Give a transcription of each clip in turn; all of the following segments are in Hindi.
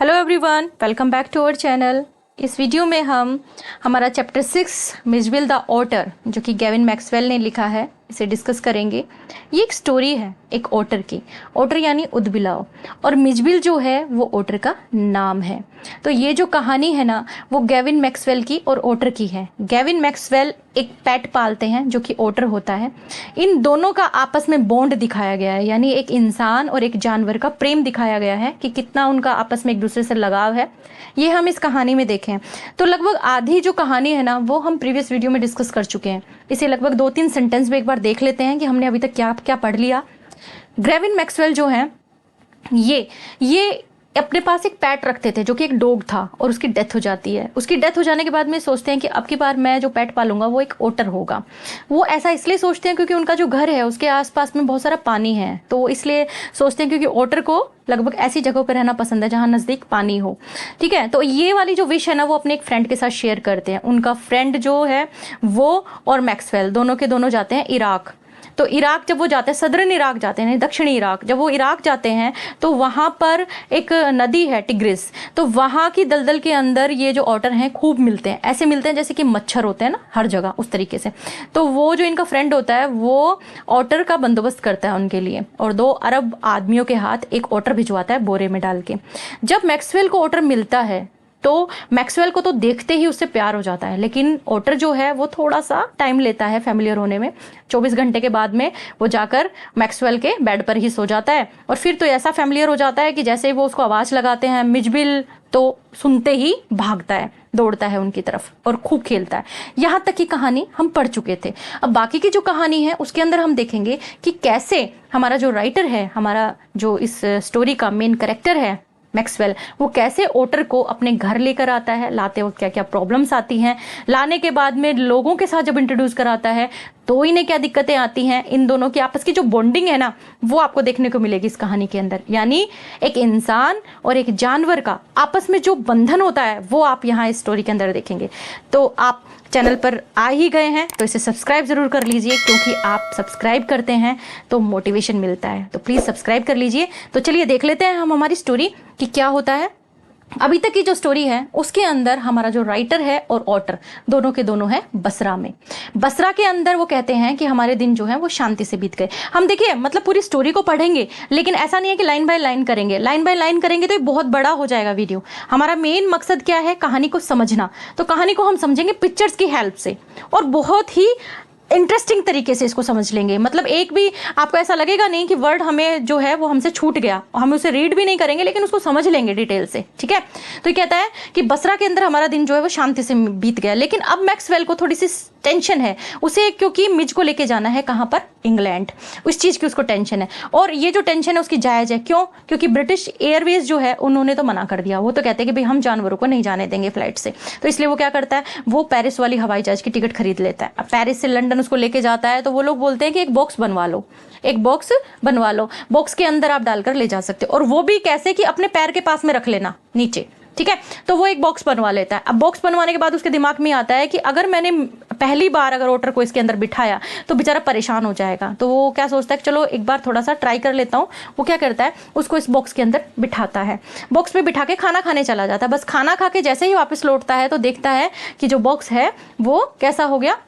Hello everyone, welcome back to our channel. इस वीडियो में हम हमारा चैप्टर 6 मिजबिल द ऑटर जो कि गेविन मैक्सवेल ने लिखा है इसे डिस्कस करेंगे। ये एक स्टोरी है एक ऑटर की। ऑटर यानी उदबिलाव और मिजबिल जो है वो ऑटर का नाम है। तो ये जो कहानी है ना वो गेविन मैक्सवेल की और ऑटर की है। गेविन मैक्सवेल एक पेट पालते हैं जो कि ऑटर होता है। इन दोनों का आपस में बॉन्ड दिखाया गया है, यानी एक इंसान और एक जानवर का प्रेम दिखाया गया है कि कितना उनका आपस में एक दूसरे से लगाव है। ये हम इस कहानी में देखें तो लगभग आधी जो कहानी है ना वो हम प्रीवियस वीडियो में डिस्कस कर चुके हैं। इसे लगभग 2-3 सेंटेंस में एक बार देख लेते हैं कि हमने अभी तक क्या क्या पढ़ लिया। गेविन मैक्सवेल जो है ये अपने पास एक पेट रखते थे जो कि एक डॉग था और उसकी डेथ हो जाती है। उसकी डेथ हो जाने के बाद में सोचते हैं कि अब की बार मैं जो पेट पालूंगा वो एक ऑटर होगा। वो ऐसा इसलिए सोचते हैं क्योंकि उनका जो घर है उसके आसपास में बहुत सारा पानी है, तो इसलिए सोचते हैं क्योंकि ऑटर को लगभग ऐसी जगहों पर रहना पसंद है जहाँ नज़दीक पानी हो। ठीक है, तो ये वाली जो विश है ना वो अपने एक फ्रेंड के साथ शेयर करते हैं। उनका फ्रेंड जो है वो और मैक्सवेल दोनों के दोनों जाते हैं इराक। तो इराक जब वो जाते हैं, सदर्न इराक जाते हैं, दक्षिणी इराक, जब वो इराक जाते हैं तो वहाँ पर एक नदी है टिग्रिस। तो वहाँ की दलदल के अंदर ये जो ऑटर हैं खूब मिलते हैं, ऐसे मिलते हैं जैसे कि मच्छर होते हैं ना हर जगह, उस तरीके से। तो वो जो इनका फ्रेंड होता है वो ऑटर का बंदोबस्त करता है उनके लिए और 2 अरब आदमियों के हाथ एक ऑटर भिजवाता है बोरे में डाल के। जब मैक्सवेल को ऑटर मिलता है तो मैक्सवेल को तो देखते ही उससे प्यार हो जाता है, लेकिन ऑटर जो है वो थोड़ा सा टाइम लेता है फैमिलियर होने में। 24 घंटे के बाद में वो जाकर मैक्सवेल के बेड पर ही सो जाता है और फिर तो ऐसा फैमिलियर हो जाता है कि जैसे ही वो उसको आवाज़ लगाते हैं मिजबिल, तो सुनते ही भागता है, दौड़ता है उनकी तरफ और खूब खेलता है। यहाँ तक की कहानी हम पढ़ चुके थे। अब बाकी की जो कहानी है उसके अंदर हम देखेंगे कि कैसे हमारा जो राइटर है, हमारा जो इस स्टोरी का मेन कैरेक्टर है मैक्सवेल, वो कैसे ऑटर को अपने घर लेकर आता है, लाते वक्त क्या क्या प्रॉब्लम्स आती हैं, लाने के बाद में लोगों के साथ जब इंट्रोड्यूस कराता है तो इन्हें क्या दिक्कतें आती हैं। इन दोनों की आपस की जो बॉन्डिंग है ना वो आपको देखने को मिलेगी इस कहानी के अंदर। यानी एक इंसान और एक जानवर का आपस में जो बंधन होता है वो आप यहाँ इस स्टोरी के अंदर देखेंगे। तो आप चैनल पर आ ही गए हैं तो इसे सब्सक्राइब ज़रूर कर लीजिए, क्योंकि आप सब्सक्राइब करते हैं तो मोटिवेशन मिलता है। तो प्लीज़ सब्सक्राइब कर लीजिए। तो चलिए देख लेते हैं हम हमारी स्टोरी कि क्या होता है। अभी तक की जो स्टोरी है उसके अंदर हमारा जो राइटर है और ऑटर दोनों के दोनों है बसरा में। बसरा के अंदर वो कहते हैं कि हमारे दिन जो है वो शांति से बीत गए। हम देखिए मतलब पूरी स्टोरी को पढ़ेंगे, लेकिन ऐसा नहीं है कि लाइन बाय लाइन करेंगे। लाइन बाय लाइन करेंगे तो ये बहुत बड़ा हो जाएगा वीडियो। हमारा मेन मकसद क्या है, कहानी को समझना। तो कहानी को हम समझेंगे पिक्चर्स की हेल्प से और बहुत ही इंटरेस्टिंग तरीके से इसको समझ लेंगे। मतलब एक भी आपको ऐसा लगेगा नहीं कि वर्ड हमें जो है वो हमसे छूट गया, हम उसे रीड भी नहीं करेंगे लेकिन उसको समझ लेंगे डिटेल से। ठीक है, तो ये कहता है कि बसरा के अंदर हमारा दिन जो है वो शांति से बीत गया, लेकिन अब मैक्सवेल को थोड़ी सी टेंशन है उसे, क्योंकि मिज को लेके जाना है कहाँ पर, इंग्लैंड। उस चीज़ की उसको टेंशन है और ये जो टेंशन है उसकी जायज़ है। क्यों? क्योंकि ब्रिटिश एयरवेज जो है उन्होंने तो मना कर दिया। वो तो कहते हैं कि भाई हम जानवरों को नहीं जाने देंगे फ्लाइट से। तो इसलिए वो क्या करता है, वो पेरिस वाली हवाई जहाज की टिकट खरीद लेता है। अब पेरिस से लंदन उसको लेके जाता है तो वो लोग बोलते हैं कि एक बॉक्स बनवा लो, एक बॉक्स बनवा लो, बॉक्स के अंदर आप डालकर ले जा सकते हो। और वो भी कैसे कि अपने पैर के पास में रख लेना नीचे। ठीक है, तो वो एक बॉक्स बनवा लेता है। अब बॉक्स बनवाने के बाद उसके दिमाग में आता है कि अगर मैंने पहली बार अगर ऑटर को इसके अंदर बिठाया तो बेचारा परेशान हो जाएगा। तो वो क्या सोचता है कि चलो एक बार थोड़ा सा ट्राई कर लेता हूँ। वो क्या करता है, उसको इस बॉक्स के अंदर बिठाता है। बॉक्स में बिठा के खाना खाने चला जाता है। बस खाना खा के जैसे ही वापस लौटता है तो देखता है कि जो बॉक्स है वो कैसा हो गया,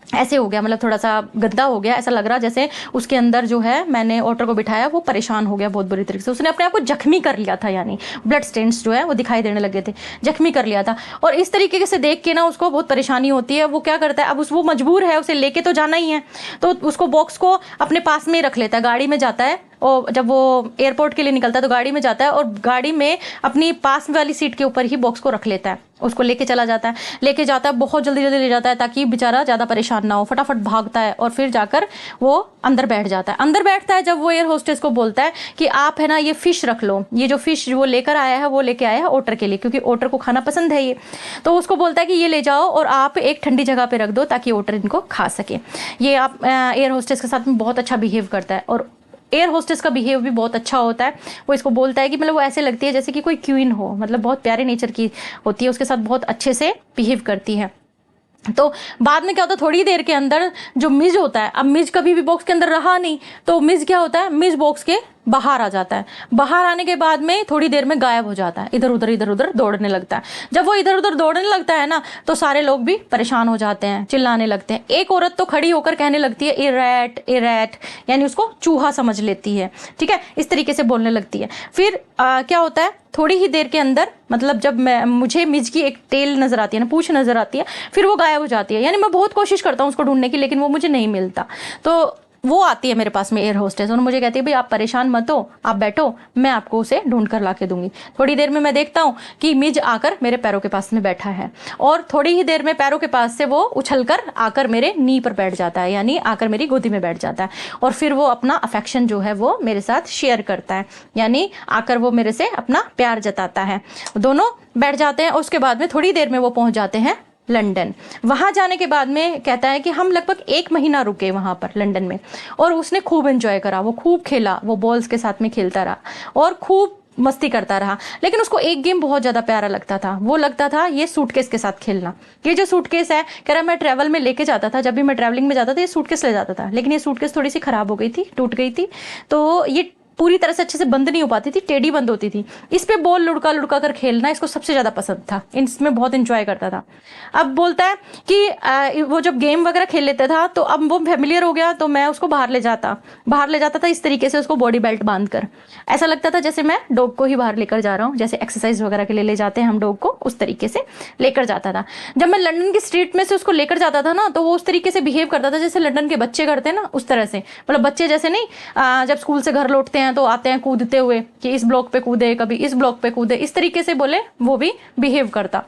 ऐसे हो गया, मतलब थोड़ा सा गंदा हो गया। ऐसा लग रहा जैसे उसके अंदर जो है मैंने ऑटर को बिठाया वो परेशान हो गया बहुत बुरी तरीके से। उसने अपने आप को जख्मी कर लिया था, यानी ब्लड स्टेन्स जो है वो दिखाई देने लगे थे, जख्मी कर लिया था। और इस तरीके से देख के ना उसको बहुत परेशानी होती है। वो क्या करता है, अब वो मजबूर है, उसे लेके तो जाना ही है, तो उसको बॉक्स को अपने पास में रख लेता है। गाड़ी में जाता है और जब वो एयरपोर्ट के लिए निकलता है तो गाड़ी में जाता है और गाड़ी में अपनी पास वाली सीट के ऊपर ही बॉक्स को रख लेता है। उसको लेके चला जाता है, लेके जाता है, बहुत जल्दी जल्दी ले जाता है ताकि बेचारा ज़्यादा परेशान ना हो। फटाफट भागता है और फिर जाकर वो अंदर बैठ जाता है। अंदर बैठता है जब वो एयर होस्टेस को बोलता है कि आप है ना ये फ़िश रख लो, ये जो फ़िश वो लेकर आया है वो लेके आया है ऑटर के लिए, क्योंकि ऑटर को खाना पसंद है ये। तो उसको बोलता है कि ये ले जाओ और आप एक ठंडी जगह पे रख दो ताकि ऑटर इनको खा सके। ये आप एयर होस्टेस के साथ में बहुत अच्छा बिहेव करता है और एयर होस्टेस का बिहेव भी बहुत अच्छा होता है। वो इसको बोलता है कि मतलब वो ऐसे लगती है जैसे कि कोई क्वीन हो, मतलब बहुत प्यारे नेचर की होती है, उसके साथ बहुत अच्छे से बिहेव करती है। तो बाद में क्या होता है, थोड़ी देर के अंदर जो मिज होता है, अब मिज कभी भी बॉक्स के अंदर रहा नहीं, तो मिज क्या होता है, मिज बॉक्स के बाहर आ जाता है। बाहर आने के बाद में थोड़ी देर में गायब हो जाता है, इधर उधर दौड़ने लगता है। जब वो इधर उधर दौड़ने लगता है ना, तो सारे लोग भी परेशान हो जाते हैं, चिल्लाने लगते हैं। एक औरत तो खड़ी होकर कहने लगती है इरैट इरैट, यानी उसको चूहा समझ लेती है, ठीक है, इस तरीके से बोलने लगती है। फिर क्या होता है, थोड़ी ही देर के अंदर, मतलब जब मुझे मिज की एक टेल नजर आती है ना, पूंछ नजर आती है, फिर वो गायब हो जाती है। यानी मैं बहुत कोशिश करता हूँ उसको ढूंढने की, लेकिन वो मुझे नहीं मिलता। तो वो आती है मेरे पास में, एयर होस्टेस, और मुझे कहती है भाई आप परेशान मत हो, आप बैठो, मैं आपको उसे ढूंढ कर ला के दूंगी। थोड़ी देर में मैं देखता हूँ कि मिज आकर मेरे पैरों के पास में बैठा है, और थोड़ी ही देर में पैरों के पास से वो उछलकर आकर मेरे नी पर बैठ जाता है, यानी आकर मेरी गोदी में बैठ जाता है। और फिर वो अपना अफेक्शन जो है वो मेरे साथ शेयर करता है, यानी आकर वो मेरे से अपना प्यार जताता है। दोनों बैठ जाते हैं, और उसके बाद में थोड़ी देर में वो पहुंच जाते हैं लंदन। वहां जाने के बाद में कहता है कि हम लगभग 1 महीना रुके वहां पर लंदन में, और उसने खूब एंजॉय करा, वो खूब खेला, वो बॉल्स के साथ में खेलता रहा और खूब मस्ती करता रहा। लेकिन उसको एक गेम बहुत ज्यादा प्यारा लगता था, वो लगता था ये सूटकेस के साथ खेलना। ये जो सूटकेस है, कह रहा मैं ट्रैवल में लेके जाता था, जब भी मैं ट्रैवलिंग में जाता था ये सूटकेस ले जाता था, लेकिन ये सूटकेस थोड़ी सी खराब हो गई थी, टूट गई थी, तो ये पूरी तरह से अच्छे से बंद नहीं हो पाती थी, टेढ़ी बंद होती थी। इस पे बॉल लुढ़का लुढ़का कर खेलना इसको सबसे ज्यादा पसंद था, इसमें बहुत इंजॉय करता था। अब बोलता है कि वो जब गेम वगैरह खेल लेता था, तो अब वो फेमिलियर हो गया, तो मैं उसको बाहर ले जाता था इस तरीके से, उसको बॉडी बेल्ट बांध कर। ऐसा लगता था जैसे मैं डॉग को ही बाहर लेकर जा रहा हूँ, जैसे एक्सरसाइज वगैरह के लिए ले जाते हैं हम डॉग को, उस तरीके से लेकर जाता था। जब मैं लंदन की स्ट्रीट में से उसको लेकर जाता था ना, तो वो उस तरीके से बिहेव करता था जैसे लंदन के बच्चे करते हैं ना, उस तरह से। मतलब बच्चे जैसे नहीं, जब स्कूल से घर लौटते हैं तो आते हैं कूदते हुए कि इस ब्लॉक पे कूदे, कभी इस ब्लॉक पे कूदे, इस तरीके से बोले वो भी बिहेव करता।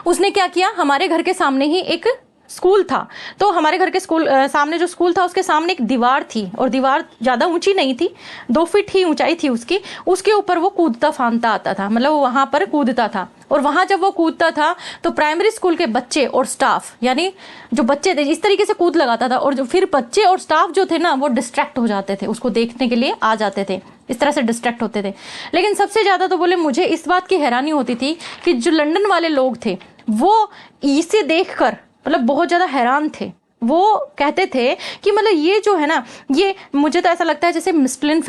उसने क्या किया, हमारे घर के सामने ही एक स्कूल था, तो हमारे घर के सामने जो स्कूल था उसके सामने एक दीवार थी, और दीवार ज्यादा ऊंची नहीं थी, 2 फीट ही ऊंचाई थी उसकी। उसके ऊपर वो कूदता फांदता आता था, मतलब वो वहां पर कूदता था। और वहां जब वो कूदता था तो प्राइमरी स्कूल के बच्चे और स्टाफ, यानी जो बच्चे थे, इस तरीके से कूद लगाता था, और जो फिर बच्चे और स्टाफ जो थे ना, वो डिस्ट्रैक्ट हो जाते थे, उसको देखने के लिए आ जाते थे, इस तरह से डिस्ट्रैक्ट होते थे। लेकिन सबसे ज्यादा तो बोले मुझे इस बात की हैरानी होती थी कि जो लंदन वाले लोग थे वो इसे देखकर मतलब बहुत ज्यादा हैरान थे। वो कहते थे कि मतलब ये जो है ना, ये मुझे तो ऐसा लगता है जैसे मिस्टलिन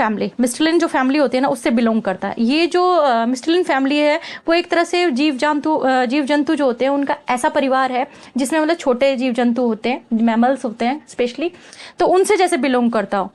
जो फैमिली होती है ना, उससे बिलोंग करता है। ये जो मिस्टलिन फैमिली है वो एक तरह से जीव जंतु जो होते हैं उनका ऐसा परिवार है जिसमें मतलब छोटे जीव जंतु होते हैं, मैमल्स होते हैं स्पेशली, तो उनसे जैसे बिलोंग करता हो।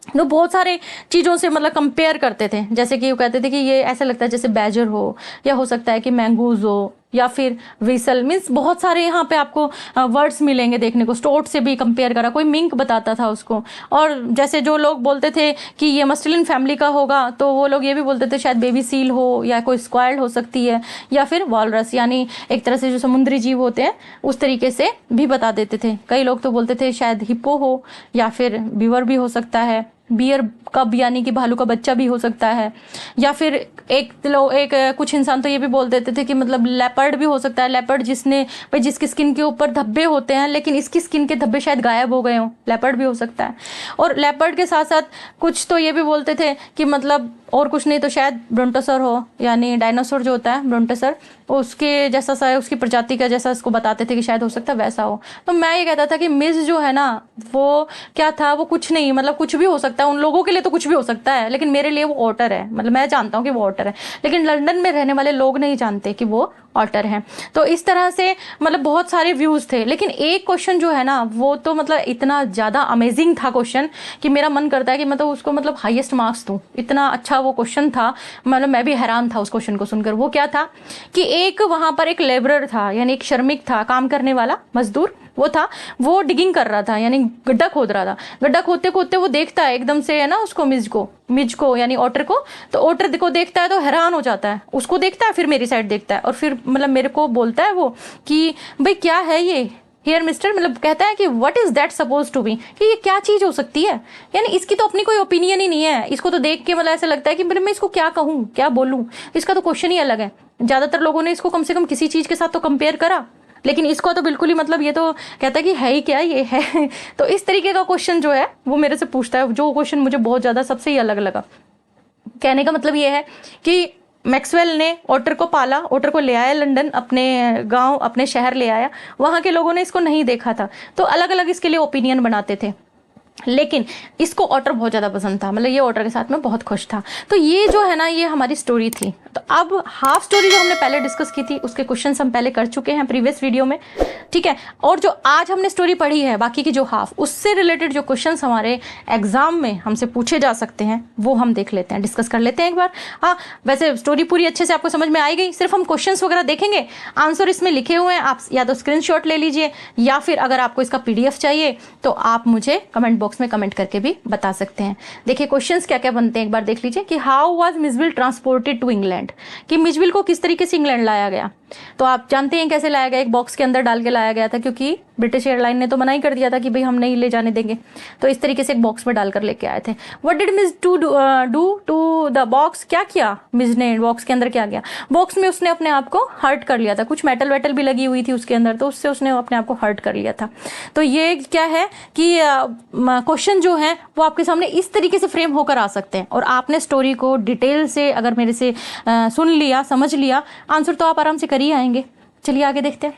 तो बहुत सारे चीज़ों से मतलब कंपेयर करते थे, जैसे कि वो कहते थे कि ये ऐसा लगता है जैसे बैजर हो, या हो सकता है कि मैंगूज हो, या फिर विसल, मीन्स बहुत सारे यहाँ पे आपको वर्ड्स मिलेंगे देखने को। स्टोट से भी कंपेयर करा, कोई मिंक बताता था उसको। और जैसे जो लोग बोलते थे कि ये मस्टलिन फैमिली का होगा, तो वो लोग ये भी बोलते थे शायद बेबी सील हो, या कोई स्क्वायड हो सकती है, या फिर वॉलरस, यानी एक तरह से जो समुद्री जीव होते हैं उस तरीके से भी बता देते थे। कई लोग तो बोलते थे शायद हिप्पो हो, या फिर बीवर भी हो सकता है, बियर कब यानी कि भालू का बच्चा भी हो सकता है, या फिर कुछ इंसान तो ये भी बोल देते थे कि मतलब लेपर्ड भी हो सकता है। लेपर्ड जिसकी स्किन के ऊपर धब्बे होते हैं, लेकिन इसकी स्किन के धब्बे शायद गायब हो गए हों, लेपर्ड भी हो सकता है। और लेपर्ड के साथ साथ कुछ तो ये भी बोलते थे कि मतलब और कुछ नहीं तो शायद ब्रोंटोसर हो, यानी डायनासोर जो होता है ब्रोंटोसर, उसके जैसा सा, उसकी प्रजाति का जैसा उसको बताते थे कि शायद हो सकता है वैसा हो। तो मैं ये कहता था कि मिस जो है ना, वो क्या था, वो कुछ नहीं, मतलब कुछ भी हो सकता है। उन लोगों के लिए तो कुछ भी हो सकता है, लेकिन मेरे लिए वो ऑटर है। मतलब मैं जानता हूँ कि वो ऑटर है, लेकिन लंदन में रहने वाले लोग नहीं जानते कि वो ऑटर है। तो इस तरह से मतलब बहुत सारे व्यूज थे, लेकिन एक क्वेश्चन जो है ना, वो तो मतलब इतना ज्यादा अमेजिंग था क्वेश्चन कि मेरा मन करता है कि मतलब उसको मतलब हाईएस्ट मार्क्स दूं, इतना अच्छा वो क्वेश्चन था। मतलब मैं भी हैरान था उस क्वेश्चन को सुनकर। वो क्या था कि एक वहां पर एक लेबरर था, यानी एक श्रमिक था, काम करने वाला मजदूर वो डिगिंग कर रहा था, यानी गड्ढा खोद रहा था। गड्ढा खोदते खोदते वो देखता है एकदम से है ना उसको, मिज को यानी ओटर को। तो ओटर को देखता है तो हैरान हो जाता है, उसको देखता है, फिर मेरी साइड देखता है, और फिर मतलब मेरे को बोलता है वो कि भाई क्या है ये हेयर मिस्टर, मतलब कहता है कि what is that suppose to be, कि ये क्या चीज हो सकती है। यानी इसकी तो अपनी कोई ओपिनियन ही नहीं है, इसको तो देख के मतलब ऐसा लगता है कि मतलब मैं इसको क्या कहूँ, क्या बोलूँ, इसका तो क्वेश्चन ही अलग है। ज्यादातर लोगों ने इसको कम से कम किसी चीज के साथ तो कंपेयर करा, लेकिन इसको तो बिल्कुल ही मतलब ये तो कहता है कि है ही क्या ये है। तो इस तरीके का क्वेश्चन जो है वो मेरे से पूछता है, जो क्वेश्चन मुझे बहुत ज्यादा सबसे ही अलग लगा। कहने का मतलब ये है कि मैक्सवेल ने ओटर को पाला, ओटर को ले आया लंदन, अपने गांव अपने शहर ले आया। वहां के लोगों ने इसको नहीं देखा था, तो अलग अलग इसके लिए ओपिनियन बनाते थे। लेकिन इसको ऑटर बहुत ज़्यादा पसंद था, मतलब ये ऑटर के साथ में बहुत खुश था। तो ये जो है ना, ये हमारी स्टोरी थी। तो अब हाफ स्टोरी जो हमने पहले डिस्कस की थी उसके क्वेश्चंस हम पहले कर चुके हैं प्रीवियस वीडियो में, ठीक है। और जो आज हमने स्टोरी पढ़ी है बाकी की जो हाफ, उससे रिलेटेड जो क्वेश्चंस हमारे एग्जाम में हमसे पूछे जा सकते हैं वो हम देख लेते हैं, डिस्कस कर लेते हैं एक बार। हाँ, वैसे स्टोरी पूरी अच्छे से आपको समझ में आई गई, सिर्फ हम क्वेश्चंस वगैरह देखेंगे, आंसर इसमें लिखे हुए हैं, आप या तो स्क्रीनशॉट ले लीजिए या फिर अगर आपको इसका PDF चाहिए तो आप मुझे कमेंट बॉक्स में कमेंट करके भी बता सकते हैं। देखिए क्वेश्चंस क्या क्या बनते हैं एक बार देख लीजिए कि how was Mijbil transported to England, कि मिजविल को किस तरीके से इंग्लैंड लाया गया। तो आप जानते हैं कैसे लाया गया, एक बॉक्स के अंदर डाल के लाया गया था, क्योंकि ब्रिटिश एयरलाइन ने तो मना ही कर दिया था कि भाई हम नहीं ले जाने देंगे। तो इस तरीके से एक बॉक्स में डालकर लेके आए थे। What did Mij to do to the box, क्या किया मिज ने बॉक्स के अंदर, क्या किया बॉक्स में, उसने अपने आप को हर्ट कर लिया था। कुछ मेटल वेटल भी लगी हुई थी उसके अंदर, तो उससे उसने अपने आप को हर्ट कर लिया था। तो ये क्या है कि क्वेश्चन जो है वो आपके सामने इस तरीके से फ्रेम होकर आ सकते हैं, और आपने स्टोरी को डिटेल से अगर मेरे से सुन लिया, समझ लिया, आंसर तो आप आराम से कर ही आएंगे। चलिए आगे देखते हैं।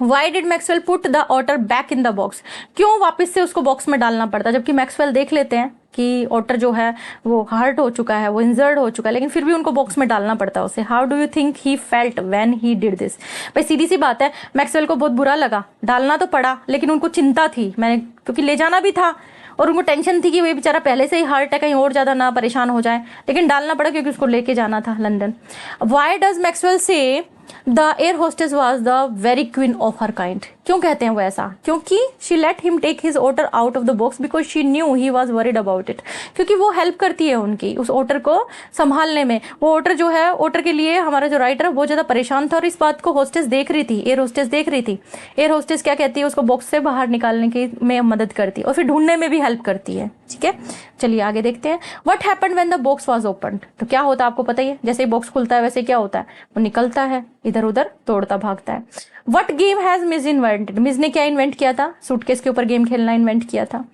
Why did Maxwell put the otter back in the box? क्यों वापस से उसको बॉक्स में डालना पड़ता, जबकि मैक्सवेल देख लेते हैं कि ऑटर जो है वो हर्ट हो चुका है, वो इंजर्ड हो चुका है, लेकिन फिर भी उनको बॉक्स में डालना पड़ता है उसे। How do you think he felt when he did this? भाई सीधी सी बात है, मैक्सवेल को बहुत बुरा लगा, डालना तो पड़ा, लेकिन उनको चिंता थी, मैंने क्योंकि ले जाना भी था और उनको टेंशन थी कि वही बेचारा पहले से ही हर्ट है, कहीं और ज़्यादा ना परेशान हो जाए, लेकिन डालना पड़ा क्योंकि उसको लेके जाना था London. Why does Maxwell say the air hostess was the very queen of her kind? क्यों कहते हैं वो ऐसा? क्योंकि she let him take his otter out of the box because she knew he was worried about it. क्योंकि वो हेल्प करती है उनकी उस ओटर को संभालने में। वो ओटर जो है, ओटर के लिए हमारा जो राइटर है बहुत ज़्यादा परेशान था, और इस बात को होस्टेस देख रही थी, एयर होस्टेस देख रही थी। एयर होस्टेस क्या कहती है, उसको बॉक्स से बाहर निकालने की में मदद करती है और फिर ढूंढने में भी हेल्प करती है, ठीक है। चलिए आगे देखते हैं। What happened when the box was opened? तो क्या होता है आपको पता ही है, जैसे ही बॉक्स खुलता है वैसे क्या होता है, वो निकलता है, इधर उधर तोड़ता भागता है। What game has Mij invented? Mij ने क्या इन्वेंट किया था? सूटकेस के ऊपर गेम खेलना इन्वेंट किया था।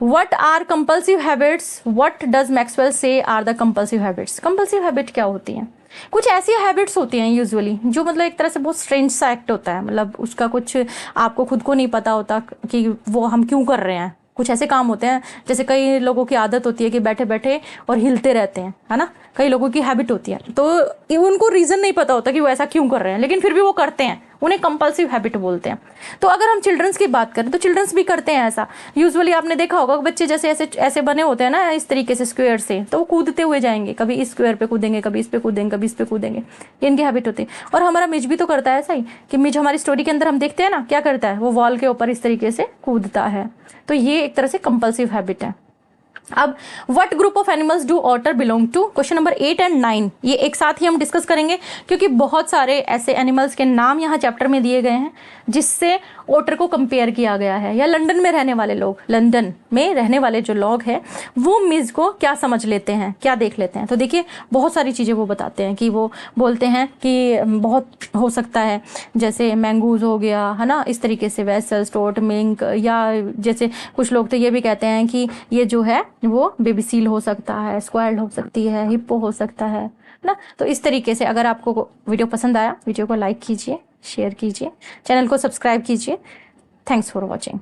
What are compulsive habits? What does Maxwell say are the compulsive habits? Compulsive habit क्या होती हैं? कुछ ऐसी हैबिट्स होती हैं यूजुअली जो मतलब एक तरह से बहुत स्ट्रेंज सा एक्ट होता है, मतलब उसका कुछ आपको खुद को नहीं पता होता कि वो हम क्यों कर रहे हैं। कुछ ऐसे काम होते हैं, जैसे कई लोगों की आदत होती है कि बैठे बैठे और हिलते रहते हैं, है ना, कई लोगों की हैबिट होती है, तो उनको रीज़न नहीं पता होता कि वो ऐसा क्यों कर रहे हैं, लेकिन फिर भी वो करते हैं, उन्हें कंपल्सिव हैबिट बोलते हैं। तो अगर हम चिल्ड्रंस की बात करें तो चिल्ड्रंस भी करते हैं ऐसा। यूजुअली आपने देखा होगा बच्चे जैसे ऐसे ऐसे बने होते हैं ना, इस तरीके से स्क्वायर से, तो वो कूदते हुए जाएंगे, कभी इस स्क्वायर पे कूदेंगे, कभी इस पे कूदेंगे, कभी इस पे कूदेंगे, ये इनकी हैबिट होती है। और हमारा मिज भी तो करता है ऐसा ही, कि मिज हमारी स्टोरी के अंदर हम देखते हैं ना क्या करता है, वो वॉल के ऊपर इस तरीके से कूदता है। तो ये एक तरह से कंपल्सिव हैबिट है। अब what group of animals do otter belong to? Question number 8 और 9 ये एक साथ ही हम डिस्कस करेंगे, क्योंकि बहुत सारे ऐसे एनिमल्स के नाम यहाँ चैप्टर में दिए गए हैं जिससे ओटर को कंपेयर किया गया है, या लंदन में रहने वाले लोग, लंदन में रहने वाले जो लोग हैं वो मिज को क्या समझ लेते हैं, क्या देख लेते हैं। तो देखिए बहुत सारी चीज़ें वो बताते हैं, कि वो बोलते हैं कि बहुत हो सकता है, जैसे मैंगूज हो गया, है ना, इस तरीके से वेसल, स्टोट, मिंक, या जैसे कुछ लोग तो ये भी कहते हैं कि ये जो है वो बेबी सील हो सकता है, स्क्वायरल हो सकती है, हिप्पो हो सकता है ना। तो इस तरीके से अगर आपको वीडियो पसंद आया, वीडियो को लाइक कीजिए, शेयर कीजिए, चैनल को सब्सक्राइब कीजिए। Thanks for watching.